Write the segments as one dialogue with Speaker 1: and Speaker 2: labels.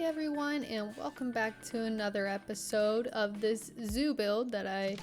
Speaker 1: everyone, and welcome back to another episode of this zoo build that I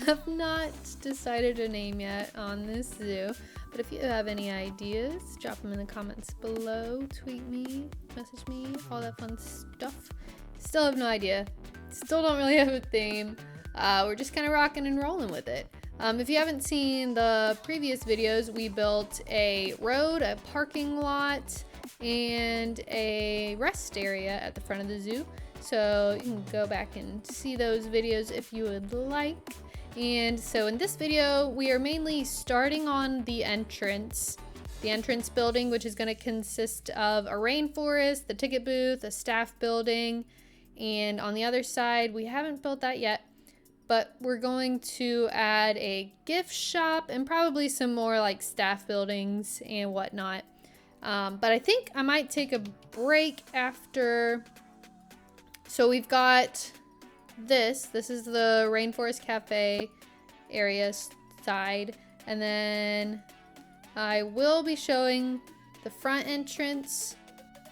Speaker 1: have not decided a name yet on this zoo. But if you have any ideas, drop them in the comments below, tweet me, message me, all that fun stuff. Still have no idea. Still don't really have a theme. We're just kind of rocking and rolling with it. If you haven't seen the previous videos, we built a road, a parking lot, and a rest area at the front of the zoo. So you can go back and see those videos if you would like. And so in this video, we are mainly starting on the entrance building, which is going to consist of a rainforest, the ticket booth, a staff building, and on the other side, we haven't built that yet, but we're going to add a gift shop and probably some more like staff buildings and whatnot. But I think I might take a break after. So we've got this is the Rainforest Cafe area side, and then I will be showing the front entrance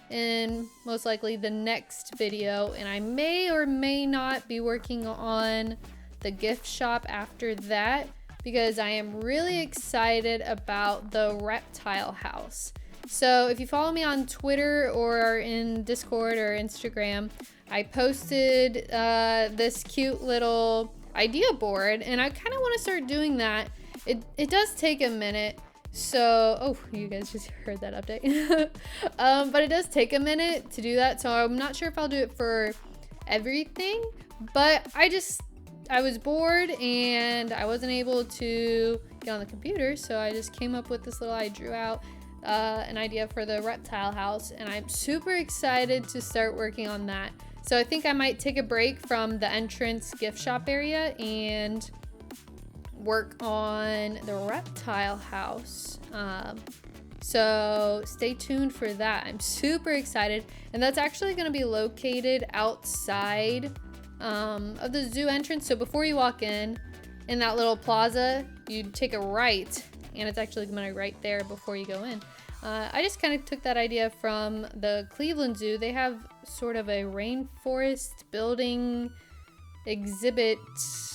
Speaker 1: in most likely the next video, and I may or may not be working on the gift shop after that because I am really excited about the reptile house. So if you follow me on Twitter or in Discord or Instagram, I posted this cute little idea board, and I kind of want to start doing that. It does take a minute. So, oh, you guys just heard that update. But it does take a minute to do that. So I'm not sure if I'll do it for everything, but I was bored and I wasn't able to get on the computer. So I just came up with this I drew out an idea for the reptile house, and I'm super excited to start working on that. So I think I might take a break from the entrance gift shop area and work on the reptile house. So stay tuned for that. I'm super excited, and that's actually going to be located outside of the zoo entrance. So before you walk in that little plaza, you take a right, and it's actually going to be right there before you go in. I just kind of took that idea from the Cleveland Zoo. They have sort of a rainforest building exhibit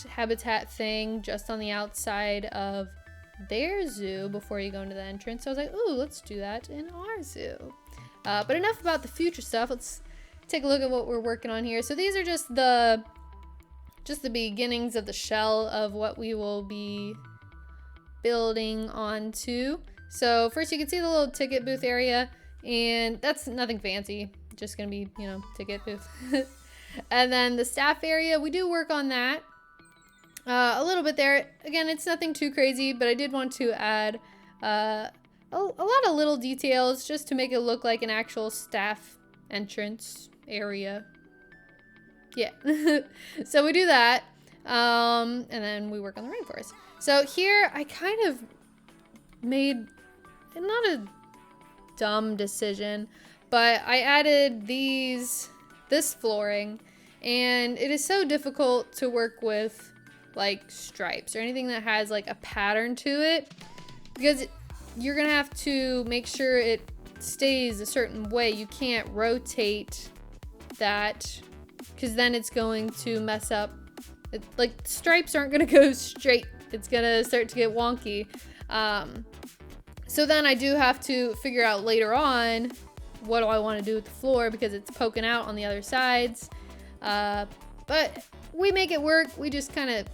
Speaker 1: habitat thing just on the outside of their zoo before you go into the entrance. So I was like, ooh, let's do that in our zoo. But enough about the future stuff. Let's take a look at what we're working on here. So these are just the beginnings of the shell of what we will be building onto. So first you can see the little ticket booth area, and that's nothing fancy, just gonna be, ticket booth. And then the staff area, we do work on that a little bit there. Again, it's nothing too crazy, but I did want to add a lot of little details just to make it look like an actual staff entrance area. Yeah. So we do that, and then we work on the rainforest. So here I kind of made not a dumb decision, but I added this flooring, and it is so difficult to work with like stripes or anything that has like a pattern to it, because you're gonna have to make sure it stays a certain way. You can't rotate that, because then it's going to mess up. Like stripes aren't gonna go straight. It's gonna start to get wonky. So then I do have to figure out later on, what do I want to do with the floor, because it's poking out on the other sides. But we make it work. We just kind of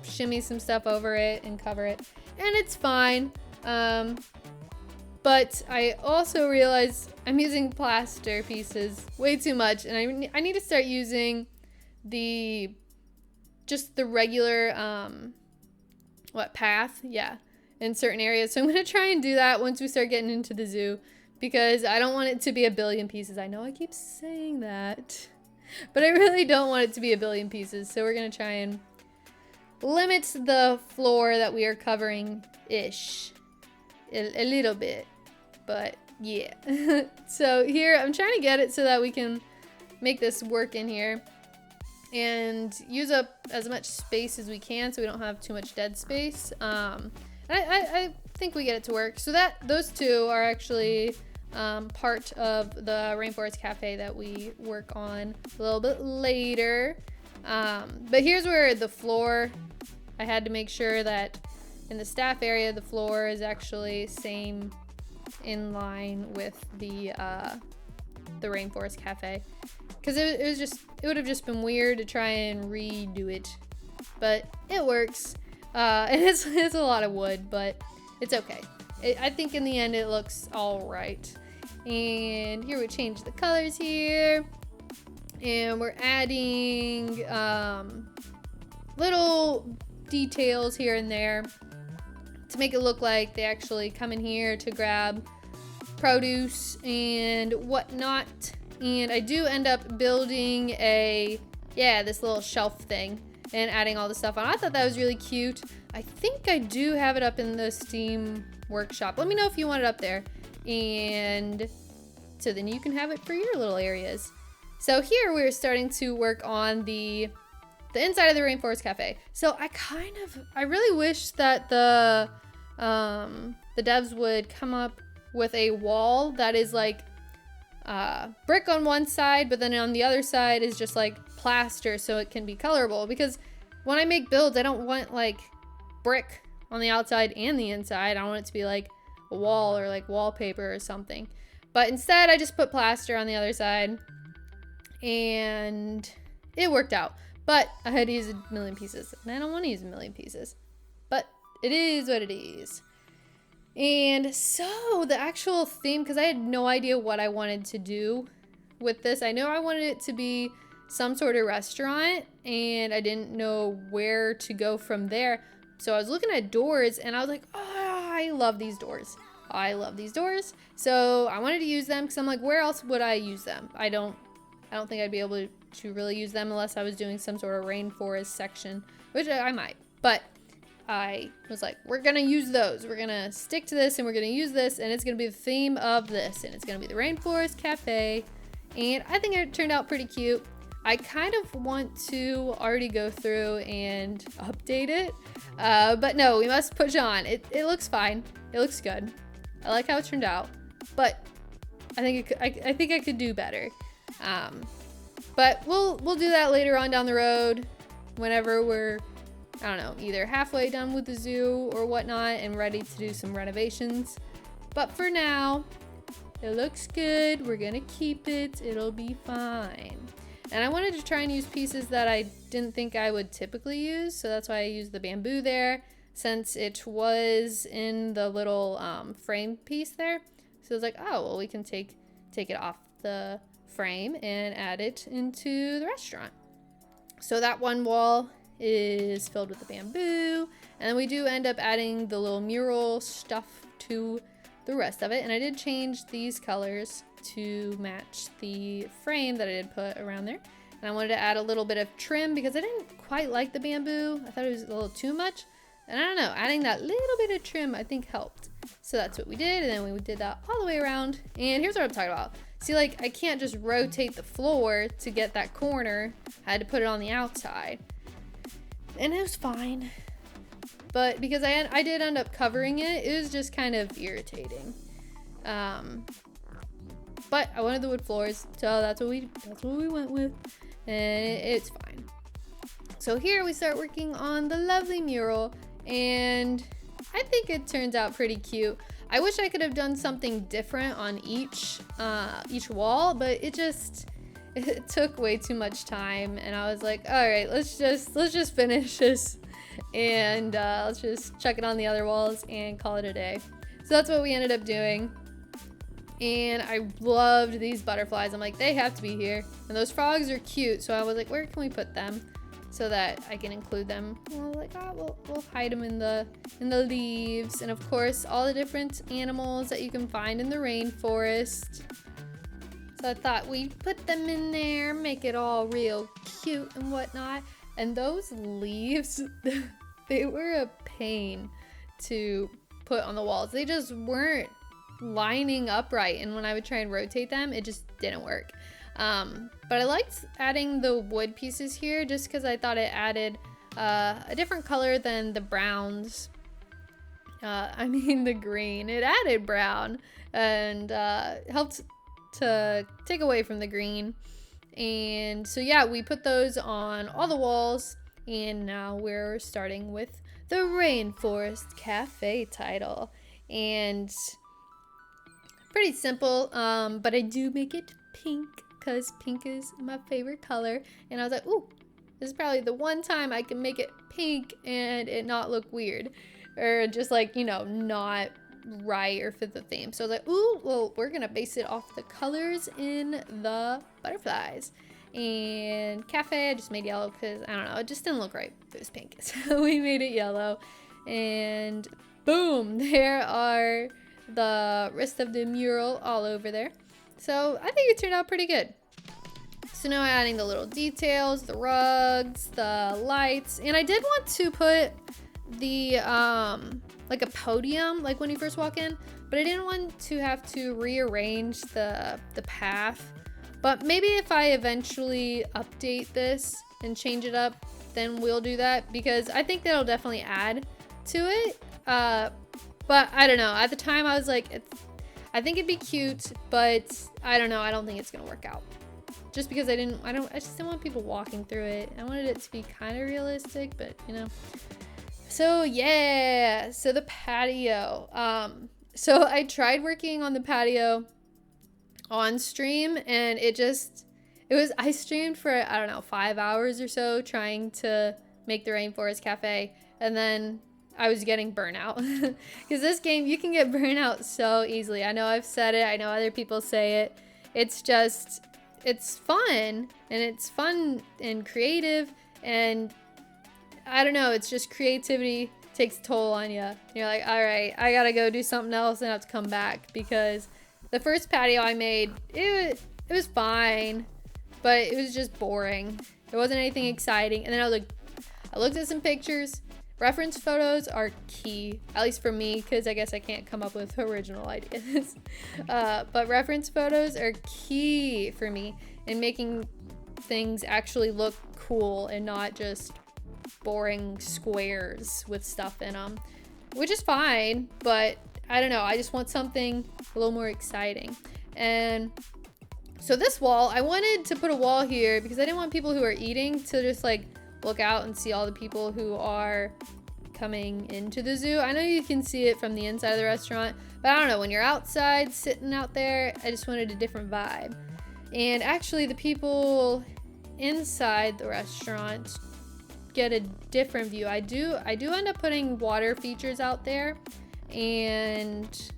Speaker 1: shimmy some stuff over it and cover it, and it's fine. But I also realized I'm using plaster pieces way too much, and I need to start using just the regular path, yeah, in certain areas. So I'm gonna try and do that once we start getting into the zoo, because I don't want it to be a billion pieces. I know I keep saying that, but I really don't want it to be a billion pieces. So we're gonna try and limit the floor that we are covering ish a little bit, but yeah. So here I'm trying to get it so that we can make this work in here and use up as much space as we can so we don't have too much dead space. I think we get it to work. So those two are actually part of the Rainforest Cafe that we work on a little bit later. But here's where the floor, I had to make sure that in the staff area, the floor is actually same in line with the Rainforest Cafe. Because it would have just been weird to try and redo it. But it works. And it's a lot of wood, but it's okay. I think in the end it looks all right. And here we change the colors here. And we're adding little details here and there to make it look like they actually come in here to grab produce and whatnot. And I do end up building this little shelf thing and adding all the stuff on. I thought that was really cute. I think I do have it up in the Steam workshop. Let me know if you want it up there. And so then you can have it for your little areas. So here we're starting to work on the inside of the Rainforest Cafe. So I really wish that the devs would come up with a wall that is like brick on one side, but then on the other side is just like plaster so it can be colorable. Because when I make builds, I don't want like brick on the outside and the inside. I want it to be like a wall or like wallpaper or something. But instead I just put plaster on the other side and it worked out. But I had to use a million pieces and I don't want to use a million pieces. But it is what it is. And so the actual theme, because I had no idea what I wanted to do with this. I know I wanted it to be some sort of restaurant and I didn't know where to go from there. So I was looking at doors and I was like, oh, I love these doors. I love these doors. So I wanted to use them because I'm like, where else would I use them? I don't think I'd be able to really use them unless I was doing some sort of rainforest section, which I might. But I was like, we're gonna use those. We're gonna stick to this and we're gonna use this and it's gonna be the theme of this and it's gonna be the Rainforest Cafe. And I think it turned out pretty cute. I kind of want to already go through and update it, but no, we must push on. It looks fine. It looks good. I like how it turned out, but I think I could do better. But we'll do that later on down the road, whenever we're, I don't know, either halfway done with the zoo or whatnot and ready to do some renovations. But for now, it looks good. We're gonna keep it. It'll be fine. And I wanted to try and use pieces that I didn't think I would typically use. So that's why I used the bamboo there, since it was in the little frame piece there. So I was like, oh, well, we can take it off the frame and add it into the restaurant. So that one wall is filled with the bamboo. And then we do end up adding the little mural stuff to the rest of it. And I did change these colors to match the frame that I did put around there. And I wanted to add a little bit of trim because I didn't quite like the bamboo. I thought it was a little too much. And I don't know, adding that little bit of trim I think helped. So that's what we did, and then we did that all the way around. And here's what I'm talking about. See, like, I can't just rotate the floor to get that corner. I had to put it on the outside. And it was fine. But because I did end up covering it, it was just kind of irritating. But I wanted the wood floors, so that's what we went with. And it's fine. So here we start working on the lovely mural, and I think it turns out pretty cute. I wish I could have done something different on each wall, but it took way too much time, and I was like, all right, let's just finish this, and let's just chuck it on the other walls and call it a day. So that's what we ended up doing. And I loved these butterflies. I'm like, they have to be here. And those frogs are cute, so I was like, where can we put them so that I can include them? And I was like, we'll hide them in the leaves. And of course, all the different animals that you can find in the rainforest. So I thought we'd put them in there, make it all real cute and whatnot. And those leaves, they were a pain to put on the walls. They just weren't lining up right, and when I would try and rotate them, it just didn't work. But I liked adding the wood pieces here just because I thought it added a different color than the browns the green. It added brown and helped to take away from the green. And so yeah, we put those on all the walls, and now we're starting with the Rainforest Cafe title. And pretty simple, but I do make it pink because pink is my favorite color. And I was like, ooh, this is probably the one time I can make it pink and it not look weird, or just like, you know, not right or fit the theme. So I was like, ooh, well, we're gonna base it off the colors in the butterflies. And Cafe, I just made yellow because, I don't know, it just didn't look right if it was pink. So we made it yellow, and boom, there are the rest of the mural all over there. So I think it turned out pretty good. So now I'm adding the little details, the rugs, the lights, and I did want to put the like a podium, like when you first walk in, but I didn't want to have to rearrange the path. But maybe if I eventually update this and change it up, then we'll do that, because I think that'll definitely add to it. But I don't know. At the time, I was like, I think it'd be cute, but I don't know. I don't think it's gonna work out. Just because I just didn't want people walking through it. I wanted it to be kind of realistic, but you know. So yeah, so the patio. So I tried working on the patio on stream, and I streamed for, I don't know, 5 hours or so trying to make the Rainforest Cafe, and then I was getting burnout. Because this game, you can get burnout so easily. I know I've said it, I know other people say it. It's fun, and it's fun and creative, and I don't know, it's just creativity takes a toll on you. You're like, all right, I gotta go do something else and have to come back, because the first patio I made, it was fine, but it was just boring. There wasn't anything exciting. And then I looked at some pictures. Reference photos are key, at least for me, because I guess I can't come up with original ideas. But reference photos are key for me in making things actually look cool and not just boring squares with stuff in them, which is fine, but I don't know, I just want something a little more exciting. And so this wall, I wanted to put a wall here because I didn't want people who are eating to just like look out and see all the people who are coming into the zoo. I know you can see it from the inside of the restaurant, but I don't know, when you're outside sitting out there, I just wanted a different vibe. And actually the people inside the restaurant get a different view. I do end up putting water features out there, and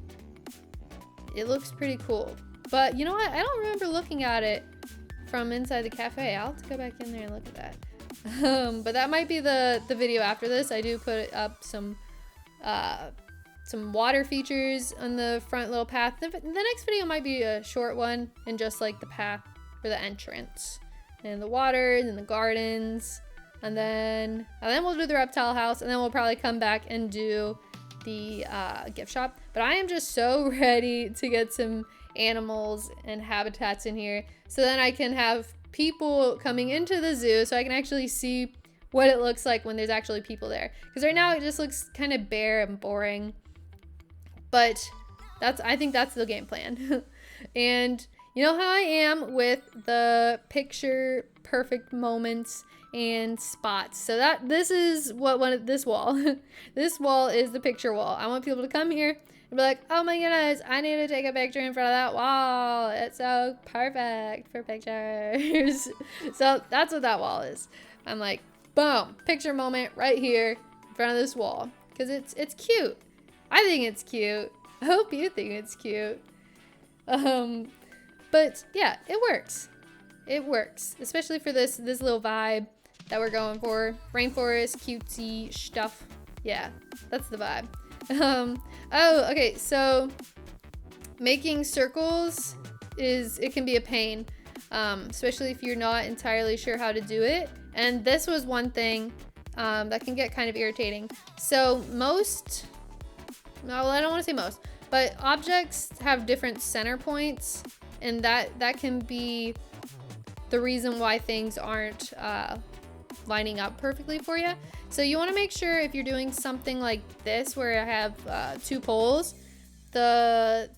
Speaker 1: it looks pretty cool. But you know what? I don't remember looking at it from inside the cafe. I'll have to go back in there and look at that. But that might be the video after this. I do put up some water features on the front little path. The next video might be a short one and just like the path for the entrance and the water and the gardens. And then we'll do the reptile house, and then we'll probably come back and do the gift shop. But I am just so ready to get some animals and habitats in here, so then I can have people coming into the zoo so I can actually see what it looks like when there's actually people there. Because right now it just looks kind of bare and boring. But I think that's the game plan. And you know how I am with the picture perfect moments and spots. So this is this wall. This wall is the picture wall. I want people to come here and be like, oh my goodness, I need to take a picture in front of that wall. It's so perfect for pictures. So that's what that wall is. I'm like, boom, picture moment right here in front of this wall, because it's cute. I think it's cute. I hope you think it's cute. But yeah, it works. It works, especially for this little vibe that we're going for. Rainforest, cutesy stuff. Yeah, that's the vibe. Oh, okay, so making circles it can be a pain, especially if you're not entirely sure how to do it. And this was one thing that can get kind of irritating. So I don't want to say most, but objects have different center points, and that can be the reason why things aren't lining up perfectly for you. So you want to make sure if you're doing something like this where I have 2 poles, the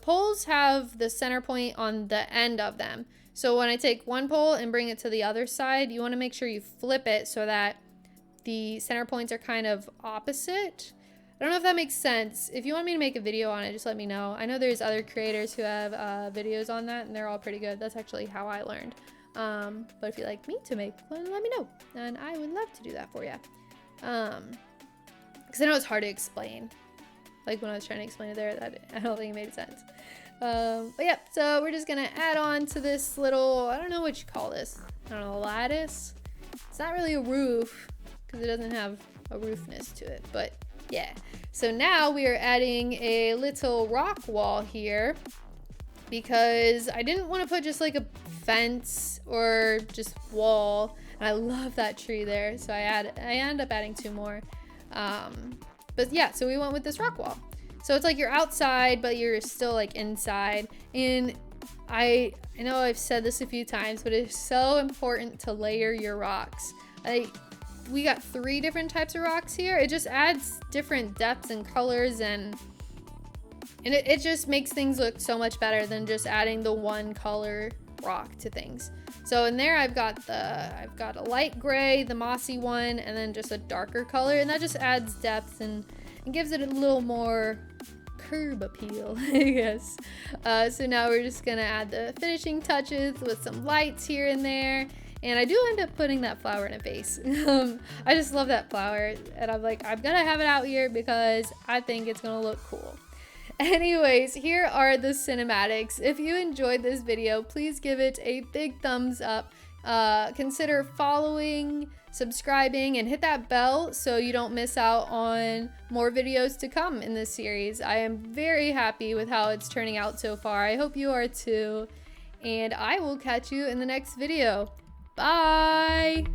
Speaker 1: poles have the center point on the end of them. So when I take one pole and bring it to the other side, you want to make sure you flip it so that the center points are kind of opposite. I don't know if that makes sense. If you want me to make a video on it, just let me know. I know there's other creators who have videos on that, and they're all pretty good. That's actually how I learned. But if you'd like me to make one, let me know, and I would love to do that for you. Because I know it's hard to explain. Like when I was trying to explain it there, that I don't think it made sense. But yeah, so we're just gonna add on to this little, I don't know what you call this. I don't know, lattice. It's not really a roof because it doesn't have a roofness to it, but yeah. So now we are adding a little rock wall here because I didn't want to put just like a fence or just wall. And I love that tree there, so I end up adding 2 more. But yeah, so we went with this rock wall. So it's like you're outside, but you're still like inside. And I know I've said this a few times, but it's so important to layer your rocks. We got 3 different types of rocks here. It just adds different depths and colors, and it just makes things look so much better than just adding the one color rock to things. So in there I've got a light gray, the mossy one, and then just a darker color, and that just adds depth and gives it a little more curb appeal, I guess. So now we're just gonna add the finishing touches with some lights here and there. And I do end up putting that flower in a vase. I just love that flower. And I'm like, I'm gonna have it out here because I think it's gonna look cool. Anyways, here are the cinematics. If you enjoyed this video, please give it a big thumbs up. Consider following, subscribing, and hit that bell so you don't miss out on more videos to come in this series. I am very happy with how it's turning out so far. I hope you are too. And I will catch you in the next video. Bye!